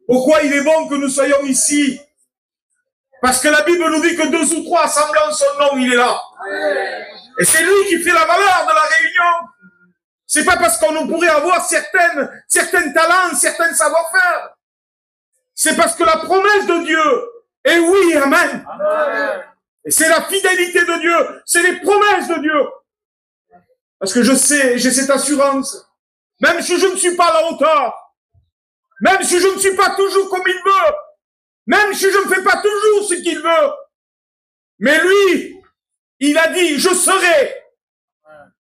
Pourquoi il est bon que nous soyons ici? Parce que la Bible nous dit que 2 ou 3 assemblant son nom, il est là. Et c'est lui qui fait la valeur de la réunion. C'est pas parce qu'on pourrait avoir certains talents, certains savoir-faire. C'est parce que la promesse de Dieu est oui, amen. Et c'est la fidélité de Dieu, c'est les promesses de Dieu. Parce que je sais, j'ai cette assurance, même si je ne suis pas à la hauteur, même si je ne suis pas toujours comme il veut, même si je ne fais pas toujours ce qu'il veut, mais lui, il a dit, je serai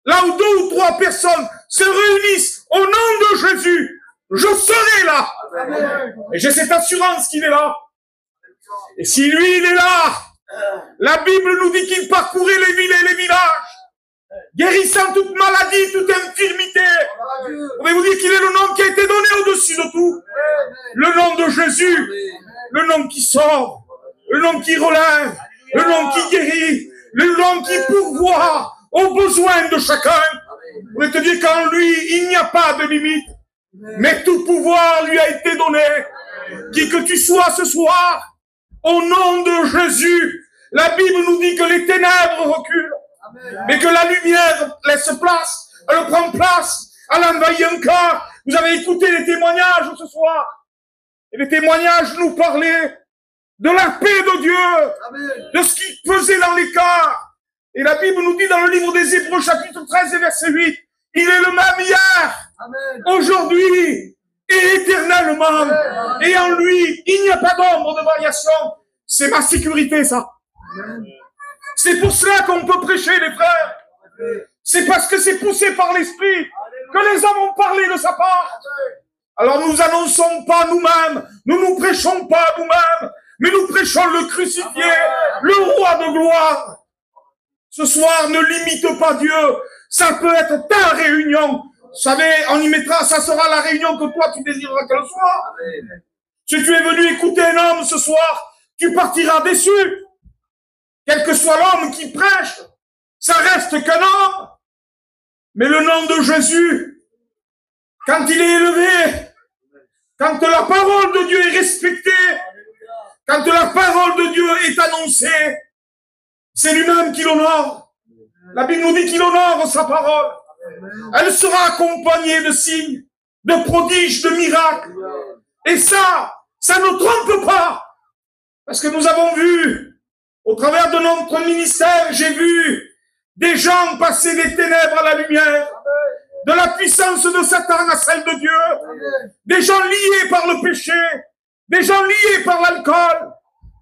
là où 2 ou 3 personnes se réunissent au nom de Jésus, je serai là. Et j'ai cette assurance qu'il est là. Et si lui, il est là, la Bible nous dit qu'il parcourait les villes et les villages, guérissant toute maladie, toute infirmité. On va vous dire qu'il est le nom qui a été donné au-dessus de tout. Le nom de Jésus, le nom qui sauve, le nom qui relève, le nom qui guérit, le nom qui pourvoit aux besoins de chacun. On va te dire qu'en lui, il n'y a pas de limite. Mais tout pouvoir lui a été donné. Qui que tu sois ce soir, au nom de Jésus, la Bible nous dit que les ténèbres reculent, mais que la lumière laisse place, elle prend place, elle envahit un cœur. Vous avez écouté les témoignages ce soir. Et les témoignages nous parlaient de la paix de Dieu, de ce qu'il faisait dans les cœurs. Et la Bible nous dit dans le livre des Hébreux, chapitre 13 et verset 8, il est le même hier, aujourd'hui et éternellement. Et en lui, il n'y a pas d'ombre de variation. C'est ma sécurité, ça. C'est pour cela qu'on peut prêcher, les frères. C'est parce que c'est poussé par l'Esprit que les hommes ont parlé de sa part. Alors nous annonçons pas nous-mêmes, nous ne prêchons pas nous-mêmes, mais nous prêchons le crucifié, le roi de gloire. Ce soir, ne limite pas Dieu. Ça peut être ta réunion. Vous savez, on y mettra, ça sera la réunion que toi tu désireras qu'elle soit. Si tu es venu écouter un homme ce soir, tu partiras déçu. Quel que soit l'homme qui prêche, ça reste qu'un homme. Mais le nom de Jésus, quand il est élevé, quand la parole de Dieu est respectée, quand la parole de Dieu est annoncée, c'est lui-même qui l'honore. La Bible nous dit qu'il honore sa parole. Elle sera accompagnée de signes, de prodiges, de miracles. Et ça ne trompe pas. Parce que nous avons vu, au travers de notre ministère, j'ai vu des gens passer des ténèbres à la lumière, de la puissance de Satan à celle de Dieu, des gens liés par le péché, des gens liés par l'alcool.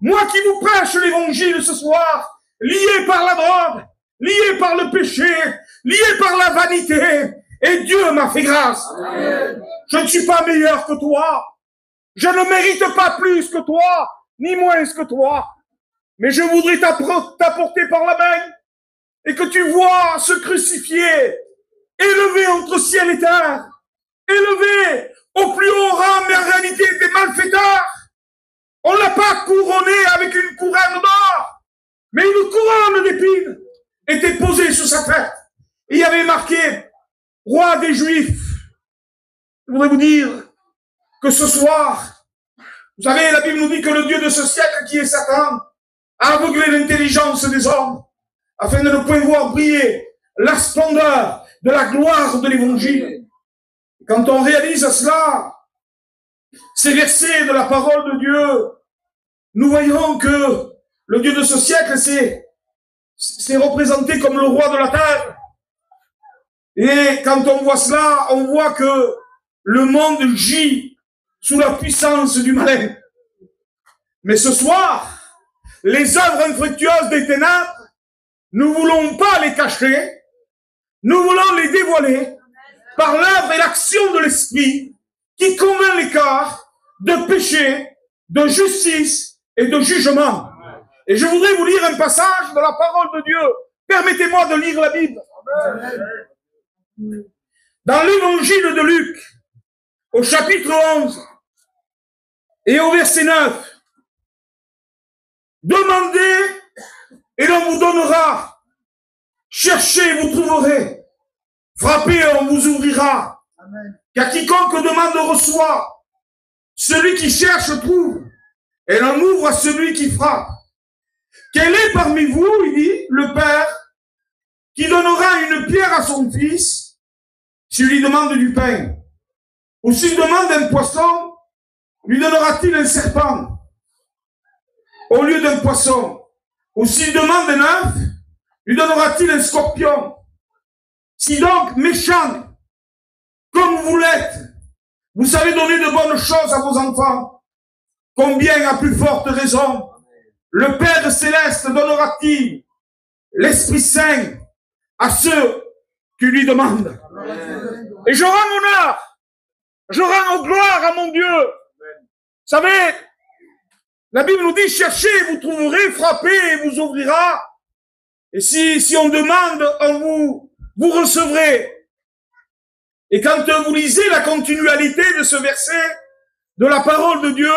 Moi qui vous prêche l'évangile ce soir, liés par la drogue, liés par le péché, liés par la vanité, et Dieu m'a fait grâce. Je ne suis pas meilleur que toi, je ne mérite pas plus que toi, ni moins que toi, mais je voudrais t'apporter par la main, et que tu vois ce crucifié, élevé entre ciel et terre, élevé au plus haut rang, mais en réalité des malfaiteurs. On ne l'a pas couronné avec une couronne d'or, mais une couronne d'épines était posée sur sa tête. Et il y avait marqué « Roi des Juifs ». Je voudrais vous dire que ce soir, vous savez, la Bible nous dit que le Dieu de ce siècle, qui est Satan, a aveuglé l'intelligence des hommes, afin de ne point voir briller la splendeur de la gloire de l'Évangile. Quand on réalise cela, ces versets de la parole de Dieu, nous voyons que le Dieu de ce siècle, c'est représenté comme le roi de la terre. Et quand on voit cela, on voit que le monde gît sous la puissance du malin. Mais ce soir, les œuvres infructueuses des ténèbres, nous voulons pas les cacher, nous voulons les dévoiler par l'œuvre et l'action de l'Esprit qui convainc les cœurs de péché, de justice et de jugement. Et je voudrais vous lire un passage de la parole de Dieu. Permettez-moi de lire la Bible. Dans l'évangile de Luc, au chapitre 11 et au verset 9, demandez et l'on vous donnera. Cherchez, vous trouverez. Frappez, on vous ouvrira. Car quiconque demande reçoit. Celui qui cherche trouve, et l'on ouvre à celui qui frappe. Quel est parmi vous, il dit, le père, qui donnera une pierre à son fils, s'il lui demande du pain? Ou s'il demande un poisson, lui donnera-t-il un serpent au lieu d'un poisson? Ou s'il demande un œuf, lui donnera-t-il un scorpion? Si donc, méchant, comme vous l'êtes, vous savez donner de bonnes choses à vos enfants, combien à plus forte raison, le Père Céleste donnera-t-il l'Esprit Saint à ceux qui lui demandent? Et je rends honneur, je rends gloire à mon Dieu. Vous savez, la Bible nous dit, cherchez, vous trouverez, frappez, et vous ouvrira. Et si on demande, vous recevrez. Et quand vous lisez la continualité de ce verset, de la parole de Dieu,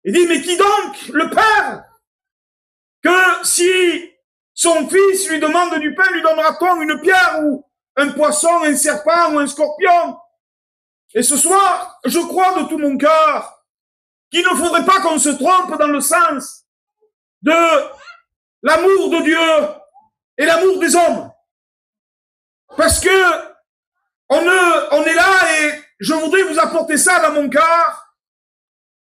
il dit, mais qui donc? Le Père? Que si son fils lui demande du pain, lui donnera-t-on une pierre ou un poisson, un serpent ou un scorpion? Et ce soir, je crois de tout mon cœur qu'il ne faudrait pas qu'on se trompe dans le sens de l'amour de Dieu et l'amour des hommes. Parce que on est là et je voudrais vous apporter ça dans mon cœur.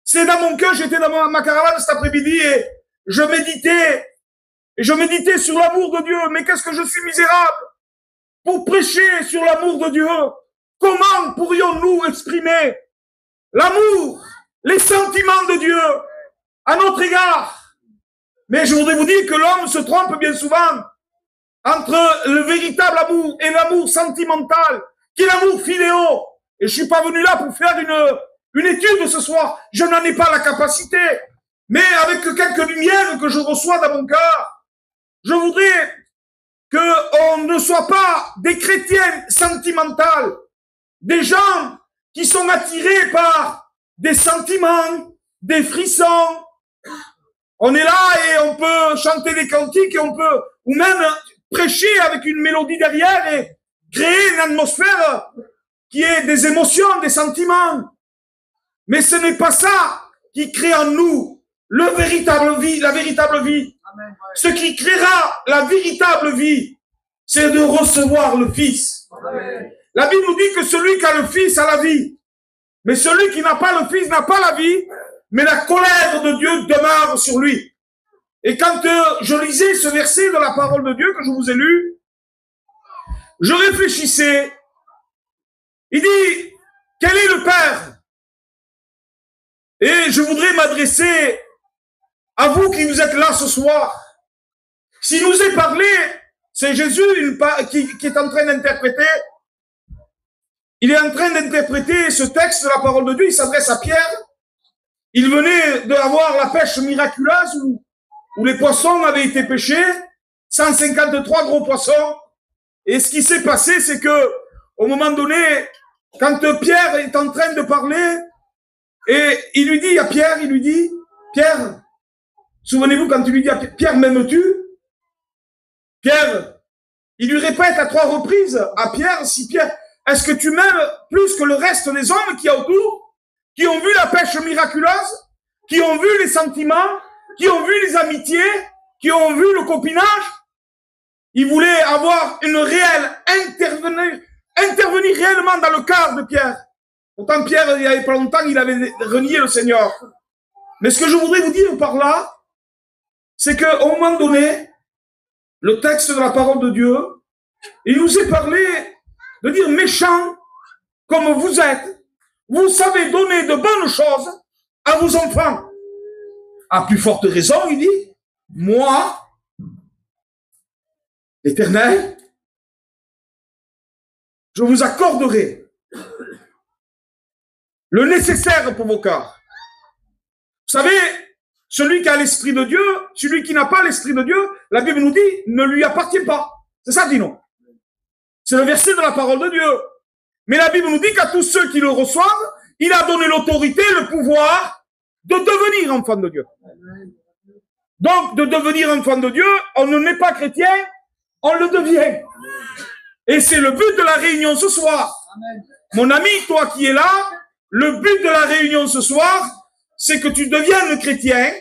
C'est dans mon cœur, j'étais dans ma caravane cet après-midi et je méditais sur l'amour de Dieu. Mais qu'est-ce que je suis misérable pour prêcher sur l'amour de Dieu. Comment pourrions-nous exprimer l'amour, les sentiments de Dieu à notre égard? Mais je voudrais vous dire que l'homme se trompe bien souvent entre le véritable amour et l'amour sentimental, qui est l'amour philéo. Et je suis pas venu là pour faire une étude ce soir. Je n'en ai pas la capacité. Mais avec quelques lumières que je reçois dans mon cœur, je voudrais qu'on ne soit pas des chrétiens sentimentaux, des gens qui sont attirés par des sentiments, des frissons. On est là et on peut chanter des cantiques et on peut, ou même prêcher avec une mélodie derrière et créer une atmosphère qui est des émotions, des sentiments. Mais ce n'est pas ça qui crée en nous la véritable vie. Amen. Ce qui créera la véritable vie, c'est de recevoir le Fils. Amen. La Bible nous dit que celui qui a le Fils a la vie. Mais celui qui n'a pas le Fils n'a pas la vie, mais la colère de Dieu demeure sur lui. Et quand je lisais ce verset de la parole de Dieu que je vous ai lu, je réfléchissais. Il dit, quel est le Père? Et je voudrais m'adresser à vous qui vous êtes là ce soir. S'il nous est parlé, c'est Jésus qui est en train d'interpréter. Il est en train d'interpréter ce texte de la parole de Dieu. Il s'adresse à Pierre. Il venait d'avoir la pêche miraculeuse où les poissons avaient été pêchés. 153 gros poissons. Et ce qui s'est passé, c'est que, au moment donné, quand Pierre est en train de parler, et il lui dit à Pierre, Pierre, souvenez-vous quand il lui dit à Pierre, m'aimes-tu? Pierre, il lui répète à 3 reprises à Pierre, si Pierre, est-ce que tu m'aimes plus que le reste des hommes qui y a autour, qui ont vu la pêche miraculeuse, qui ont vu les sentiments, qui ont vu les amitiés, qui ont vu le copinage? Il voulait avoir une réelle intervenir réellement dans le cœur de Pierre. Pourtant, Pierre, il y avait pas longtemps, il avait renié le Seigneur. Mais ce que je voudrais vous dire par là, c'est qu'au moment donné, le texte de la parole de Dieu, il nous est parlé de dire méchants comme vous êtes, vous savez donner de bonnes choses à vos enfants. À plus forte raison, il dit, moi, l'Éternel, je vous accorderai le nécessaire pour vos cœurs. Vous savez, celui qui a l'Esprit de Dieu, celui qui n'a pas l'Esprit de Dieu, la Bible nous dit, ne lui appartient pas. C'est ça, dit non. C'est le verset de la parole de Dieu. Mais la Bible nous dit qu'à tous ceux qui le reçoivent, il a donné l'autorité, le pouvoir de devenir enfant de Dieu. Donc, de devenir enfant de Dieu, on ne n'est pas chrétien, on le devient. Et c'est le but de la réunion ce soir. Mon ami, toi qui es là, le but de la réunion ce soir, c'est que tu deviennes chrétien,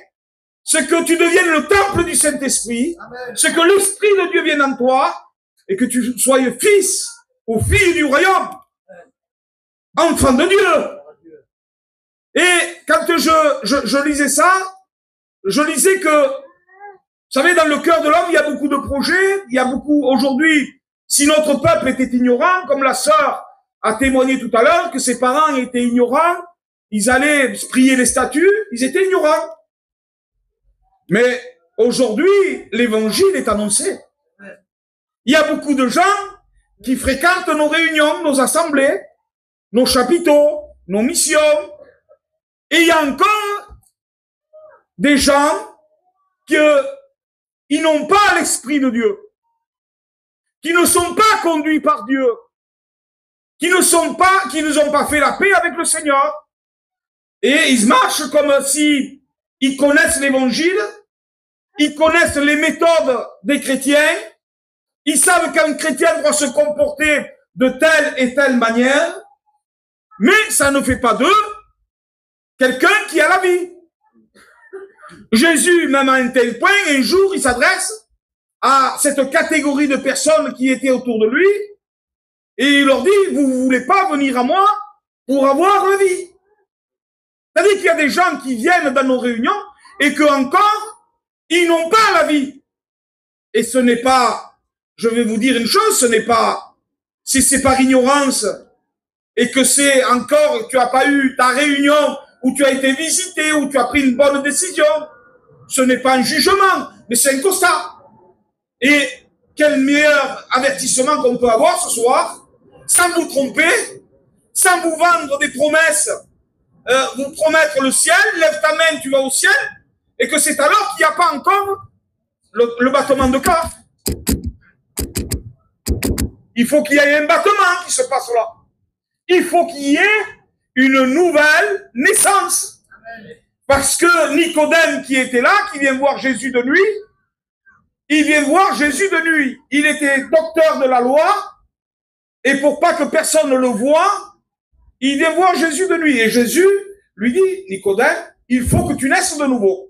c'est que tu deviennes le temple du Saint-Esprit, c'est que l'Esprit de Dieu vienne en toi, et que tu sois fils ou fille du royaume, enfant de Dieu. Et quand je lisais ça, je lisais que, vous savez, dans le cœur de l'homme, il y a beaucoup de projets, il y a beaucoup, aujourd'hui, si notre peuple était ignorant, comme la sœur a témoigné tout à l'heure, que ses parents étaient ignorants, ils allaient prier les statues, ils étaient ignorants. Mais aujourd'hui, l'évangile est annoncé. Il y a beaucoup de gens qui fréquentent nos réunions, nos assemblées, nos chapiteaux, nos missions. Et il y a encore des gens qui n'ont pas l'Esprit de Dieu, qui ne sont pas conduits par Dieu, qui ne ont pas fait la paix avec le Seigneur. Et ils marchent comme si ils connaissent l'évangile, ils connaissent les méthodes des chrétiens, ils savent qu'un chrétien doit se comporter de telle et telle manière, mais ça ne fait pas d'eux quelqu'un qui a la vie. Jésus, même à un tel point, un jour, il s'adresse à cette catégorie de personnes qui étaient autour de lui, et il leur dit, vous ne voulez pas venir à moi pour avoir la vie. C'est-à-dire qu'il y a des gens qui viennent dans nos réunions et que encore, ils n'ont pas la vie. Et ce n'est pas, je vais vous dire une chose, ce n'est pas, si c'est par ignorance et que c'est encore, tu n'as pas eu ta réunion où tu as été visité, où tu as pris une bonne décision, ce n'est pas un jugement, mais c'est un constat. Et quel meilleur avertissement qu'on peut avoir ce soir, sans vous tromper, sans vous vendre des promesses, vous promettre le ciel, lève ta main, tu vas au ciel, et que c'est alors qu'il n'y a pas encore le battement de cœur. Il faut qu'il y ait un battement qui se passe là. Il faut qu'il y ait une nouvelle naissance. Parce que Nicodème qui était là, qui vient voir Jésus de nuit, il vient voir Jésus de nuit. Il était docteur de la loi, et pour pas que personne ne le voie, il vient voir Jésus de nuit. Et Jésus lui dit, Nicodème, il faut que tu naisses de nouveau.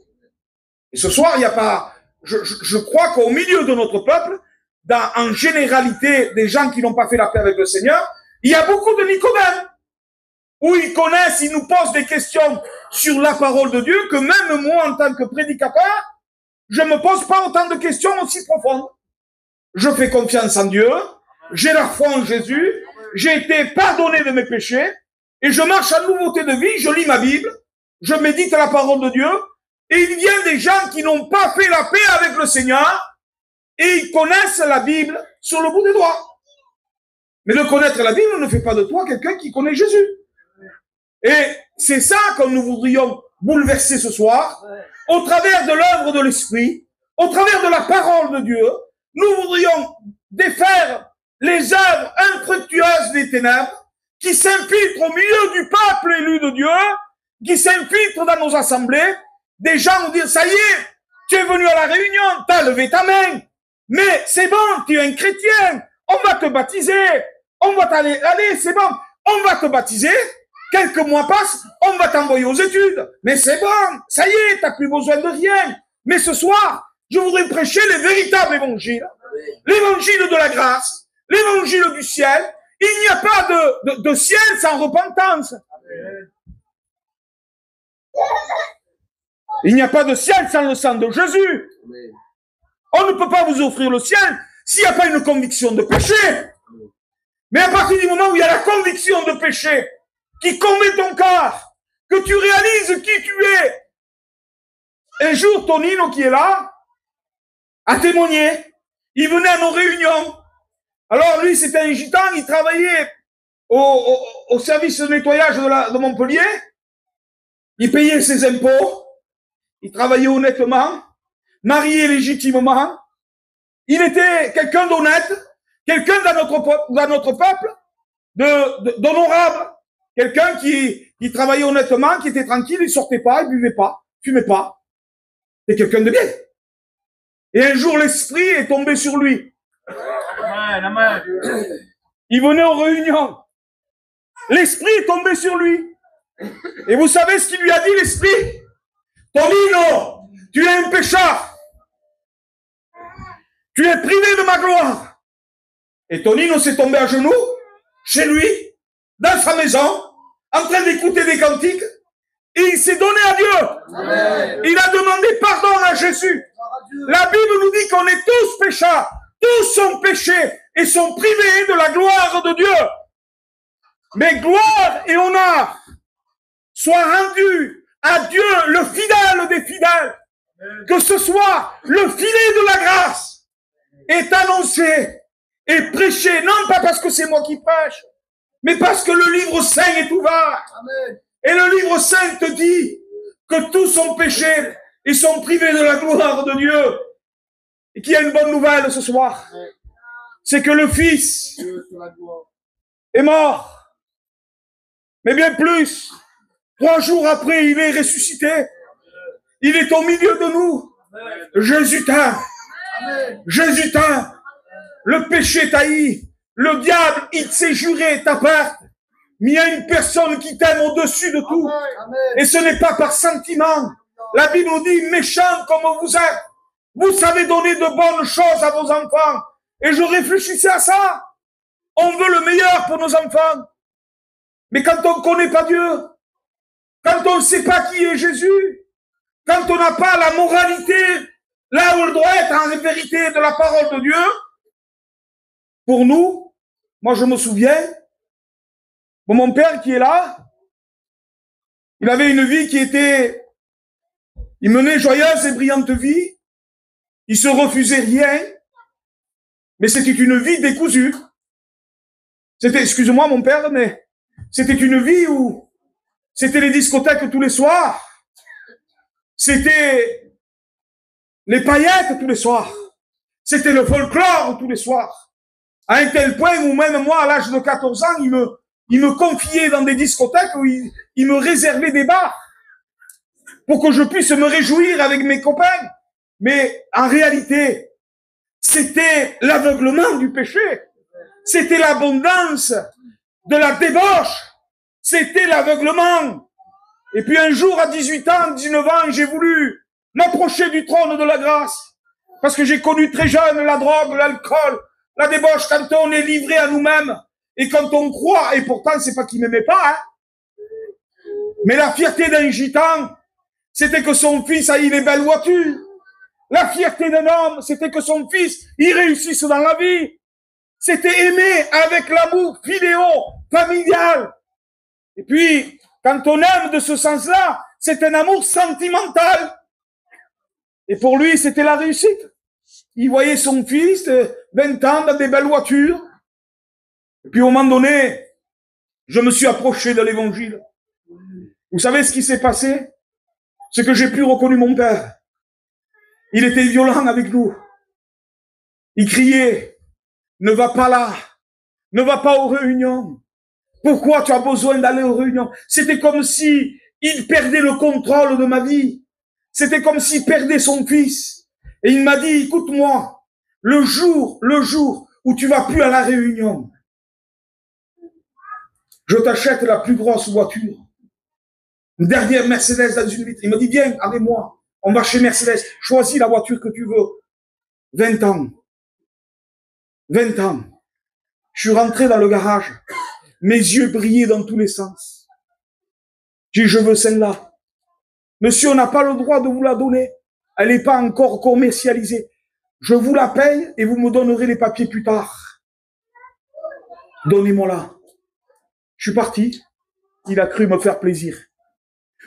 Et ce soir, il n'y a pas... Je crois qu'au milieu de notre peuple, en généralité, des gens qui n'ont pas fait la paix avec le Seigneur, il y a beaucoup de Nicodème, où ils connaissent, ils nous posent des questions sur la parole de Dieu, que même moi, en tant que prédicateur, je me pose pas autant de questions aussi profondes. Je fais confiance en Dieu, j'ai la foi en Jésus, j'ai été pardonné de mes péchés, et je marche en nouveauté de vie, je lis ma Bible, je médite la parole de Dieu, et il vient des gens qui n'ont pas fait la paix avec le Seigneur, et ils connaissent la Bible sur le bout des doigts. Mais de connaître la Bible ne fait pas de toi quelqu'un qui connaît Jésus. Et c'est ça que nous voudrions bouleverser ce soir, au travers de l'œuvre de l'Esprit, au travers de la parole de Dieu. Nous voudrions défaire les œuvres infructueuses des ténèbres qui s'infiltrent au milieu du peuple élu de Dieu, qui s'infiltrent dans nos assemblées. Des gens vont dire, ça y est, tu es venu à la réunion, tu as levé ta main, mais c'est bon, tu es un chrétien, on va te baptiser, on va t'aller, allez, c'est bon, on va te baptiser, quelques mois passent, on va t'envoyer aux études, mais c'est bon, ça y est, t'as plus besoin de rien. Mais ce soir, je voudrais prêcher le véritable évangile, l'évangile de la grâce, l'évangile du ciel. Il n'y a pas de ciel sans repentance. Il n'y a pas de ciel sans le sang de Jésus. On ne peut pas vous offrir le ciel s'il n'y a pas une conviction de péché. Mais à partir du moment où il y a la conviction de péché qui commet ton cœur, que tu réalises qui tu es. Un jour, Tonino, qui est là, a témoigné. Il venait à nos réunions. Alors lui, c'était un gitan, il travaillait au service de nettoyage de Montpellier. Il payait ses impôts. Il travaillait honnêtement, marié légitimement. Il était quelqu'un d'honnête, quelqu'un dans notre peuple, d'honorable, quelqu'un qui travaillait honnêtement, qui était tranquille, il sortait pas, il buvait pas, fumait pas. C'est quelqu'un de bien. Et un jour, l'esprit est tombé sur lui. Il venait aux réunions. L'esprit est tombé sur lui. Et vous savez ce qu'il lui a dit, l'Esprit? Tonino, tu es un pécheur. Tu es privé de ma gloire. Et Tonino s'est tombé à genoux, chez lui, dans sa maison, en train d'écouter des cantiques, et il s'est donné à Dieu. Amen. Il a demandé pardon à Jésus. La Bible nous dit qu'on est tous pécheurs. Tous sont péchés et sont privés de la gloire de Dieu. Mais gloire et honneur soient rendus à Dieu, le fidèle des fidèles. Que ce soit le filet de la grâce est annoncé et prêché, non pas parce que c'est moi qui prêche, mais parce que le livre saint est ouvert. Amen. Et le livre saint te dit que tous sont péchés et sont privés de la gloire de Dieu. Et qu'il y a une bonne nouvelle ce soir. C'est que le Fils est mort. Mais bien plus, 3 jours après, il est ressuscité. Il est au milieu de nous. Jésus t'aime. Jésus t'aime. Le péché t'haït. Le diable, il s'est juré ta perte. Mais il y a une personne qui t'aime au-dessus de tout. Et ce n'est pas par sentiment. La Bible nous dit, méchant comme vous êtes, vous savez donner de bonnes choses à vos enfants. Et je réfléchissais à ça. On veut le meilleur pour nos enfants. Mais quand on ne connaît pas Dieu, quand on ne sait pas qui est Jésus, quand on n'a pas la moralité, là où elle doit être en vérité de la parole de Dieu, pour nous, moi je me souviens, mon père qui est là, il avait une vie qui était, il menait joyeuse et brillante vie, il se refusait rien, mais c'était une vie décousue. C'était, excuse-moi mon père, mais c'était une vie où c'était les discothèques tous les soirs, c'était les paillettes tous les soirs, c'était le folklore tous les soirs, à un tel point où même moi, à l'âge de 14 ans, il me confiait dans des discothèques où il me réservait des bars pour que je puisse me réjouir avec mes copains. Mais en réalité, c'était l'aveuglement du péché. C'était l'abondance de la débauche. C'était l'aveuglement. Et puis un jour, à 18 ans, 19 ans, j'ai voulu m'approcher du trône de la grâce. Parce que j'ai connu très jeune la drogue, l'alcool, la débauche, quand on est livré à nous-mêmes. Et quand on croit, et pourtant c'est pas qu'il m'aimait pas, hein. Mais la fierté d'un gitan, c'était que son fils a eu les belles voitures. La fierté d'un homme, c'était que son fils, il réussisse dans la vie. C'était aimer avec l'amour fidéo, familial. Et puis, quand on aime de ce sens-là, c'est un amour sentimental. Et pour lui, c'était la réussite. Il voyait son fils, 20 ans, dans des belles voitures. Et puis, au moment donné, je me suis approché de l'évangile. Vous savez ce qui s'est passé? C'est que j'ai pu reconnaître mon père. Il était violent avec nous. Il criait, ne va pas là, ne va pas aux réunions. Pourquoi tu as besoin d'aller aux réunions? C'était comme si il perdait le contrôle de ma vie. C'était comme s'il perdait son fils. Et il m'a dit, écoute-moi, le jour où tu vas plus à la réunion, je t'achète la plus grosse voiture. Une dernière Mercedes dans une vitre. Il m'a dit, viens avec moi. On va chez Mercedes. Choisis la voiture que tu veux. 20 ans. 20 ans. Je suis rentré dans le garage. Mes yeux brillaient dans tous les sens. J'ai dit, je veux celle-là. Monsieur, on n'a pas le droit de vous la donner. Elle n'est pas encore commercialisée. Je vous la paye et vous me donnerez les papiers plus tard. Donnez-moi-la. Je suis parti. Il a cru me faire plaisir.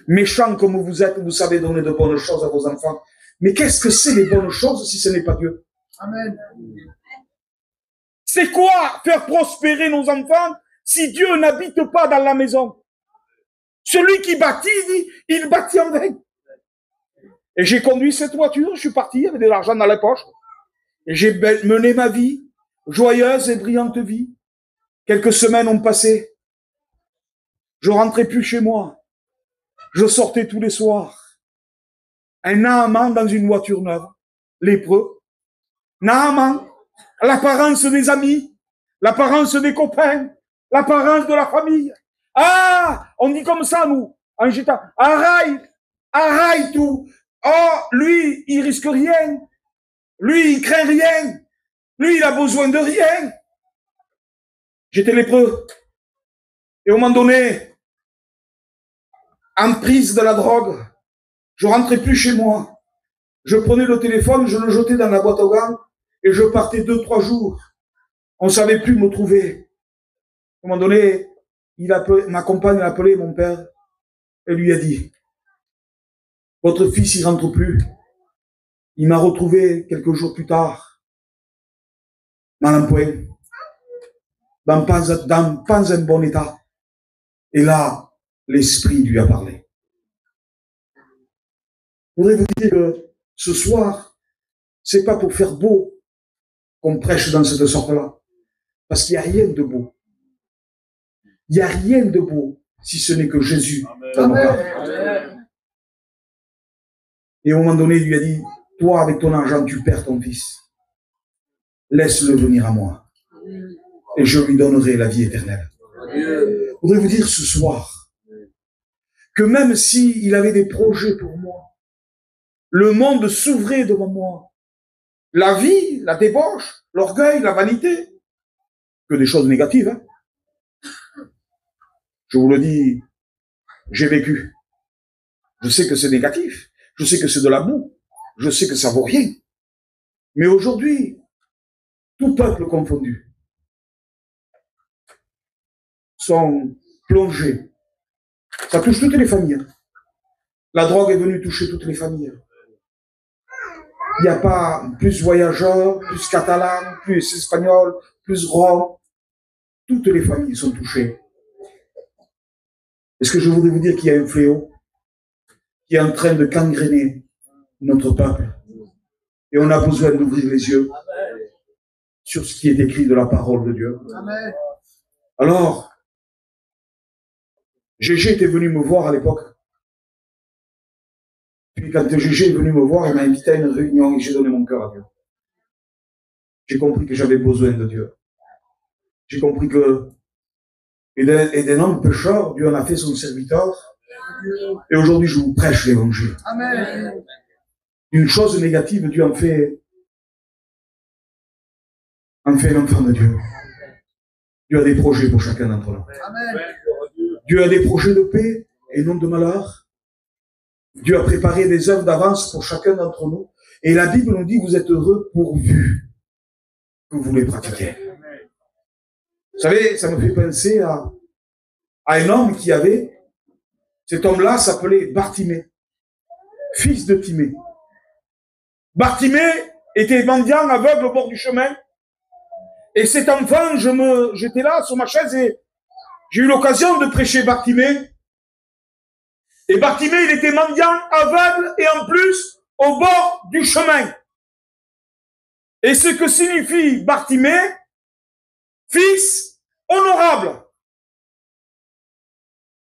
Méchant comme vous êtes, vous savez donner de bonnes choses à vos enfants. Mais qu'est-ce que c'est les bonnes choses si ce n'est pas Dieu? Amen. C'est quoi faire prospérer nos enfants si Dieu n'habite pas dans la maison? Celui qui bâtit, il bâtit en vain. Et j'ai conduit cette voiture, je suis parti avec de l'argent dans la poche. Et j'ai mené ma vie, joyeuse et brillante vie. Quelques semaines ont passé. Je rentrais plus chez moi. Je sortais tous les soirs. Un Naaman dans une voiture neuve. Lépreux. Naaman. L'apparence des amis. L'apparence des copains. L'apparence de la famille. Ah, on dit comme ça, nous, en jetant, arrête tout. Oh, lui, il risque rien. Lui, il craint rien. Lui, il a besoin de rien. J'étais lépreux. Et au moment donné, en prise de la drogue, je rentrais plus chez moi. Je prenais le téléphone, je le jetais dans la boîte à gants et je partais 2-3 jours. On savait plus me trouver. À un moment donné, ma compagne a appelé mon père et lui a dit, votre fils, il rentre plus. Il m'a retrouvé quelques jours plus tard, mal en point, dans pas un bon état. Et là, l'esprit lui a parlé. Je voudrais vous dire que ce soir, c'est pas pour faire beau qu'on prêche dans cette sorte-là. Parce qu'il n'y a rien de beau. Il n'y a rien de beau si ce n'est que Jésus dans nos cœurs. Et au moment donné, il lui a dit, toi, avec ton argent, tu perds ton fils. Laisse-le venir à moi. Et je lui donnerai la vie éternelle. Je voudrais vous dire ce soir que même s'il avait des projets pour moi, le monde s'ouvrait devant moi. La vie, la débauche, l'orgueil, la vanité, que des choses négatives. Hein. Je vous le dis, j'ai vécu. Je sais que c'est négatif. Je sais que c'est de la boue. Je sais que ça vaut rien. Mais aujourd'hui, tout peuple confondu, sont plongés. Ça touche toutes les familles. La drogue est venue toucher toutes les familles. Il n'y a pas plus voyageurs, plus catalans, plus espagnols, plus roms. Toutes les familles sont touchées. Est-ce que je voudrais vous dire qu'il y a un fléau qui est en train de gangréner notre peuple? Et on a besoin d'ouvrir les yeux sur ce qui est écrit de la parole de Dieu. Alors, Gégé était venu me voir à l'époque. Puis quand Gégé est venu me voir, il m'a invité à une réunion et j'ai donné mon cœur à Dieu. J'ai compris que j'avais besoin de Dieu. J'ai compris que, et d'un homme pécheur, Dieu en a fait son serviteur. Et aujourd'hui, je vous prêche l'évangile. Une chose négative, Dieu en fait l'enfant de Dieu. Dieu a des projets pour chacun d'entre nous. Dieu a des projets de paix et non de malheur. Dieu a préparé des œuvres d'avance pour chacun d'entre nous. Et la Bible nous dit, vous êtes heureux pourvu que vous les pratiquez. Vous savez, ça me fait penser à un homme qui avait, cet homme-là s'appelait Bartimée, fils de Timée. Bartimée était mendiant aveugle au bord du chemin. Et cet enfant, j'étais là sur ma chaise et j'ai eu l'occasion de prêcher Bartimée. Et Bartimée, il était mendiant, aveugle et en plus au bord du chemin. Et ce que signifie Bartimée, fils honorable.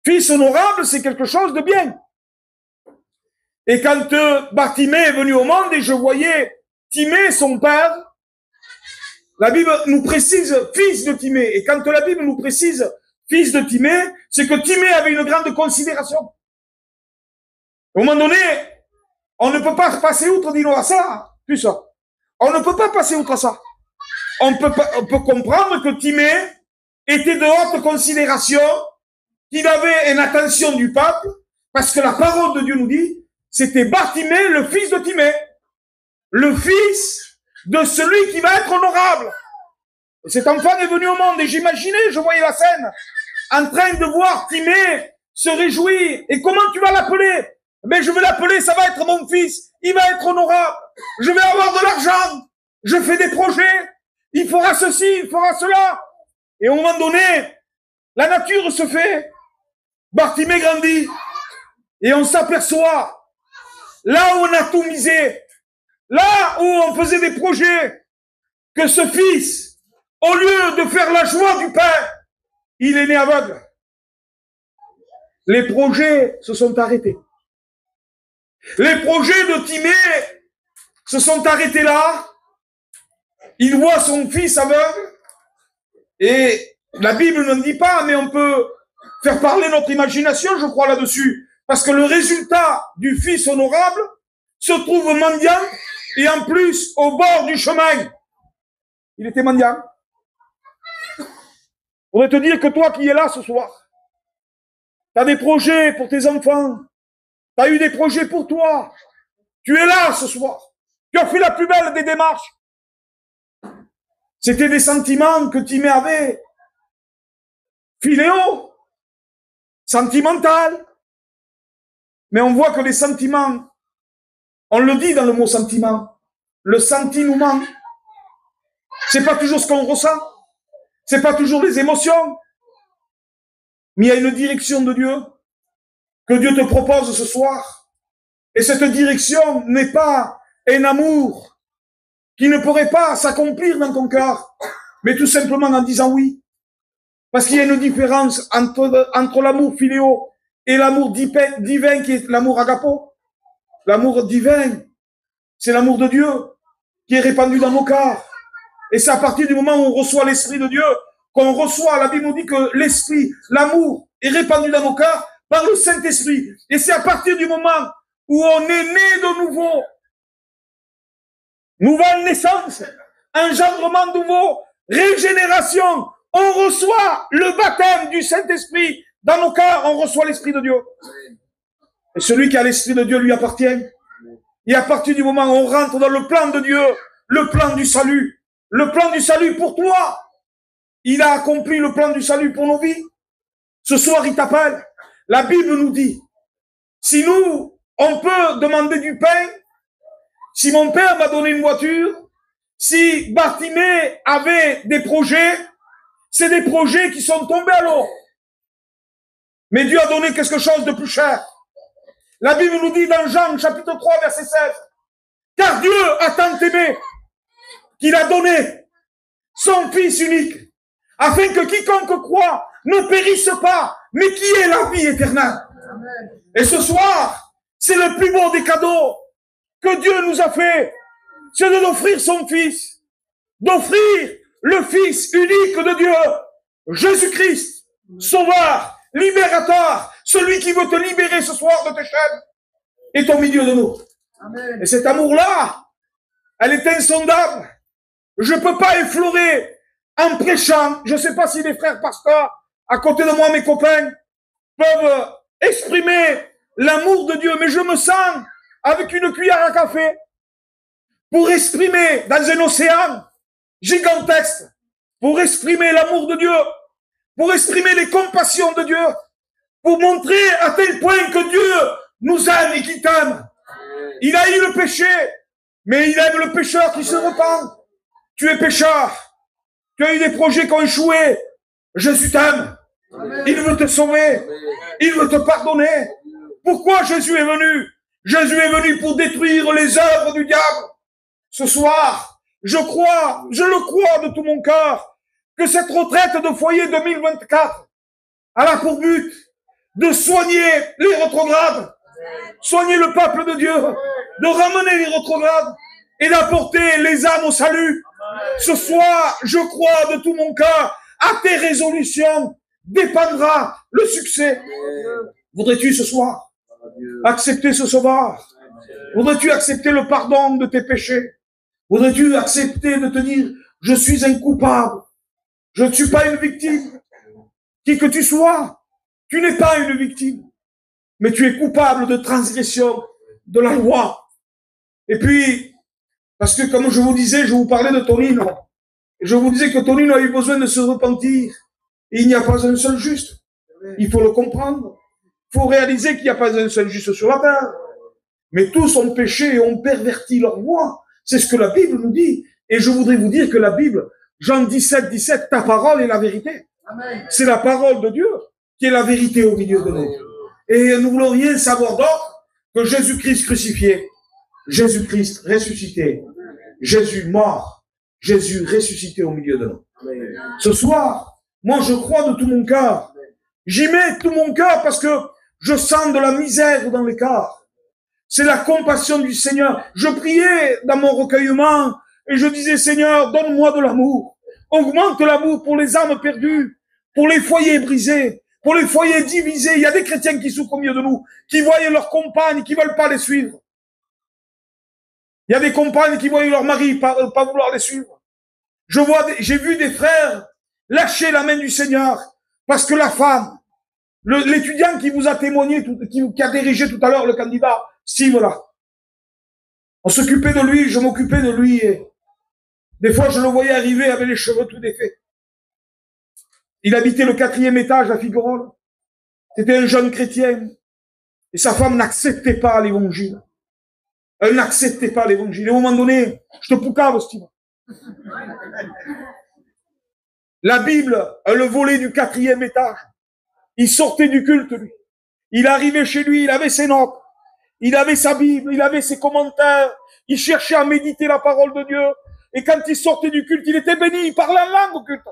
Fils honorable, c'est quelque chose de bien. Et quand Bartimée est venu au monde et je voyais Timée, son père, la Bible nous précise fils de Timée. Et quand la Bible nous précise fils de Timée, c'est que Timée avait une grande considération. Au moment donné, on ne peut pas passer outre, dis-nous à ça, plus ça. On ne peut pas passer outre ça. On peut comprendre que Timée était de haute considération, qu'il avait une attention du peuple, parce que la parole de Dieu nous dit, c'était Bartimée, le fils de Timée. Le fils de celui qui va être honorable. Et cet enfant est venu au monde et j'imaginais, je voyais la scène, en train de voir Timée se réjouir. Et comment tu vas l'appeler? Ben, je vais l'appeler, ça va être mon fils. Il va être honorable. Je vais avoir de l'argent. Je fais des projets. Il fera ceci, il fera cela. Et au moment donné, la nature se fait. Bartimée grandit. Et on s'aperçoit, là où on a tout misé, là où on faisait des projets, que ce fils, au lieu de faire la joie du Père, il est né aveugle. Les projets se sont arrêtés. Les projets de Timée se sont arrêtés là. Il voit son fils aveugle. Et la Bible ne dit pas, mais on peut faire parler notre imagination, je crois, là-dessus. Parce que le résultat du fils honorable se trouve mendiant et en plus au bord du chemin. Il était mendiant. Je voudrais te dire que toi qui es là ce soir, tu as des projets pour tes enfants, tu as eu des projets pour toi, tu es là ce soir, tu as fait la plus belle des démarches. C'était des sentiments que tu avais, philéo, sentimental. Mais on voit que les sentiments, on le dit dans le mot sentiment, le sentiment, c'est pas toujours ce qu'on ressent, c'est pas toujours les émotions, mais il y a une direction de Dieu que Dieu te propose ce soir. Et cette direction n'est pas un amour qui ne pourrait pas s'accomplir dans ton cœur, mais tout simplement en disant oui. Parce qu'il y a une différence entre l'amour philéo et l'amour divin qui est l'amour agapo. L'amour divin, c'est l'amour de Dieu qui est répandu dans nos cœurs. Et c'est à partir du moment où on reçoit l'Esprit de Dieu, qu'on reçoit, la Bible nous dit que l'Esprit, l'amour est répandu dans nos cœurs par le Saint-Esprit. Et c'est à partir du moment où on est né de nouveau, nouvelle naissance, engendrement nouveau, régénération, on reçoit le baptême du Saint-Esprit dans nos cœurs, on reçoit l'Esprit de Dieu. Et celui qui a l'Esprit de Dieu lui appartient. Et à partir du moment où on rentre dans le plan de Dieu, le plan du salut pour toi, il a accompli le plan du salut pour nos vies. Ce soir, il t'appelle. La Bible nous dit, si nous, on peut demander du pain, si mon père m'a donné une voiture, si Bartimée avait des projets, c'est des projets qui sont tombés à l'eau. Mais Dieu a donné quelque chose de plus cher. La Bible nous dit dans Jean, chapitre 3, verset 16, car Dieu a tant aimé qu'il a donné son Fils unique, afin que quiconque croit ne périsse pas, mais qui ait la vie éternelle. Amen. Et ce soir, c'est le plus beau des cadeaux que Dieu nous a fait, c'est de l'offrir son Fils, d'offrir le Fils unique de Dieu, Jésus-Christ, Sauveur, Libérateur, celui qui veut te libérer ce soir de tes chaînes, est au milieu de nous. Amen. Et cet amour-là, elle est insondable. Je ne peux pas effleurer en prêchant. Je ne sais pas si les frères pasteurs, à côté de moi, mes copains, peuvent exprimer l'amour de Dieu, mais je me sens avec une cuillère à café pour exprimer dans un océan gigantesque, pour exprimer l'amour de Dieu, pour exprimer les compassions de Dieu, pour montrer à tel point que Dieu nous aime et qu'il t'aime. Il a eu le péché, mais il aime le pécheur qui se repent. Tu es pécheur, tu as eu des projets qui ont échoué, Jésus t'aime, il veut te sauver, il veut te pardonner. Pourquoi Jésus est venu? Jésus est venu pour détruire les œuvres du diable. Ce soir, je le crois de tout mon cœur, que cette retraite de foyer 2024 a pour but de soigner les rétrogrades, soigner le peuple de Dieu, de ramener les rétrogrades et d'apporter les âmes au salut. Ce soir, je crois de tout mon cœur, à tes résolutions dépendra le succès. Voudrais-tu ce soir accepter ce sauveur? Voudrais-tu accepter le pardon de tes péchés? Voudrais-tu accepter de te dire, je suis un coupable, je ne suis pas une victime? Qui que tu sois, tu n'es pas une victime, mais tu es coupable de transgression de la loi. Et puis, parce que comme je vous disais, je vous parlais de Tonino, je vous disais que Tonino a eu besoin de se repentir, et il n'y a pas un seul juste. Il faut le comprendre. Il faut réaliser qu'il n'y a pas un seul juste sur la terre. Mais tous ont péché et ont perverti leur voie. C'est ce que la Bible nous dit. Et je voudrais vous dire que la Bible, Jean 17, 17, ta parole est la vérité. C'est la parole de Dieu qui est la vérité au milieu de nous. Et nous voulons rien savoir d'autre que Jésus-Christ crucifié, Jésus-Christ ressuscité, Jésus mort, Jésus ressuscité au milieu de nous. Ce soir, moi je crois de tout mon cœur. J'y mets tout mon cœur parce que je sens de la misère dans les cœurs. C'est la compassion du Seigneur. Je priais dans mon recueillement et je disais, Seigneur, donne-moi de l'amour. Augmente l'amour pour les âmes perdues, pour les foyers brisés, pour les foyers divisés. Il y a des chrétiens qui souffrent au milieu de nous, qui voient leurs compagnes, qui veulent pas les suivre. Il y a des compagnes qui voient leur mari pas vouloir les suivre. J'ai vu des frères lâcher la main du Seigneur parce que la femme, l'étudiant qui vous a témoigné, qui a dirigé tout à l'heure le candidat, Steve là, on s'occupait de lui, je m'occupais de lui et des fois je le voyais arriver avec les cheveux tout défaits. Il habitait le 4e étage à Figueroles. C'était un jeune chrétien et sa femme n'acceptait pas l'évangile. Elle n'acceptait pas l'évangile. Et à un moment donné, je te poucave, Steve. La Bible, le volet du 4e étage. Il sortait du culte, lui. Il arrivait chez lui, il avait ses notes. Il avait sa Bible, il avait ses commentaires. Il cherchait à méditer la parole de Dieu. Et quand il sortait du culte, il était béni, il parlait en langue au culte.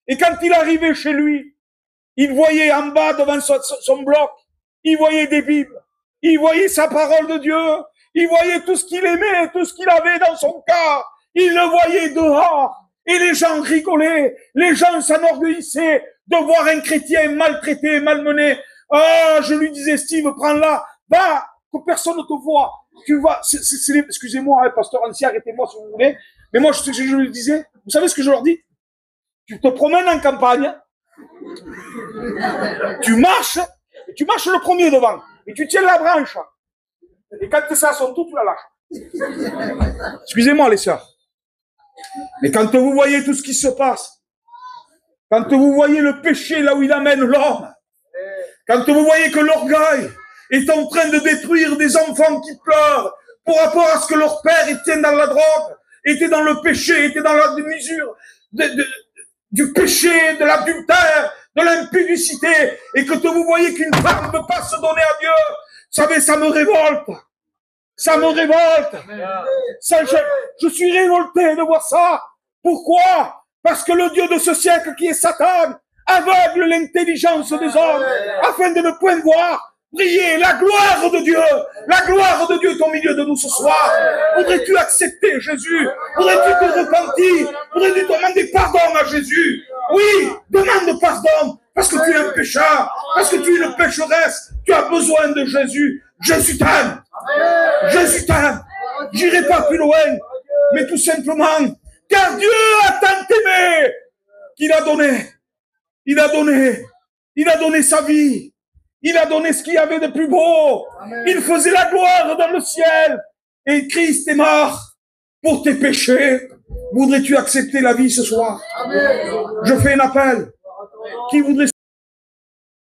Et quand il arrivait chez lui, il voyait en bas devant son bloc, il voyait des Bibles. Il voyait sa parole de Dieu. Il voyait tout ce qu'il aimait, tout ce qu'il avait dans son cœur. Il le voyait dehors. Et les gens rigolaient. Les gens s'enorgueillissaient de voir un chrétien maltraité, malmené. Ah, je lui disais, Steve, prends-la. Va, que personne ne te voit. Tu vas, excusez-moi, pasteur Ancien, arrêtez-moi si vous voulez. Mais moi, je lui disais, vous savez ce que je leur dis? Tu te promènes en campagne. Tu marches le premier devant. Et tu tiens la branche. Et quand ça à son tour, tu la lâches. Excusez-moi, les sœurs. Mais quand vous voyez tout ce qui se passe, quand vous voyez le péché là où il amène l'homme, quand vous voyez que l'orgueil est en train de détruire des enfants qui pleurent par rapport à ce que leur père était dans la drogue, était dans le péché, était dans la mesure du péché, de l'adultère, de l'impudicité, et que vous voyez qu'une femme ne peut pas se donner à Dieu, vous savez, ça me révolte. Ça me révolte. Je suis révolté de voir ça. Pourquoi? Parce que le Dieu de ce siècle qui est Satan aveugle l'intelligence des hommes afin de ne point voir briller la gloire de Dieu. La gloire de Dieu est au milieu de nous ce soir. Voudrais-tu accepter Jésus? Voudrais-tu te repentir? Voudrais-tu demander pardon à Jésus? Oui, demande pardon parce que tu es un pécheur, parce que tu es une pécheresse. Tu as besoin de Jésus. Jésus t'aime. Jésus t'aime. J'irai pas plus loin, mais tout simplement, car Dieu a tant aimé qu'il a donné. Il a donné sa vie. Il a donné ce qu'il y avait de plus beau. Amen. Il faisait la gloire dans le ciel. Et Christ est mort pour tes péchés. Voudrais-tu accepter la vie ce soir? Amen. Je fais un appel. Qui voudrait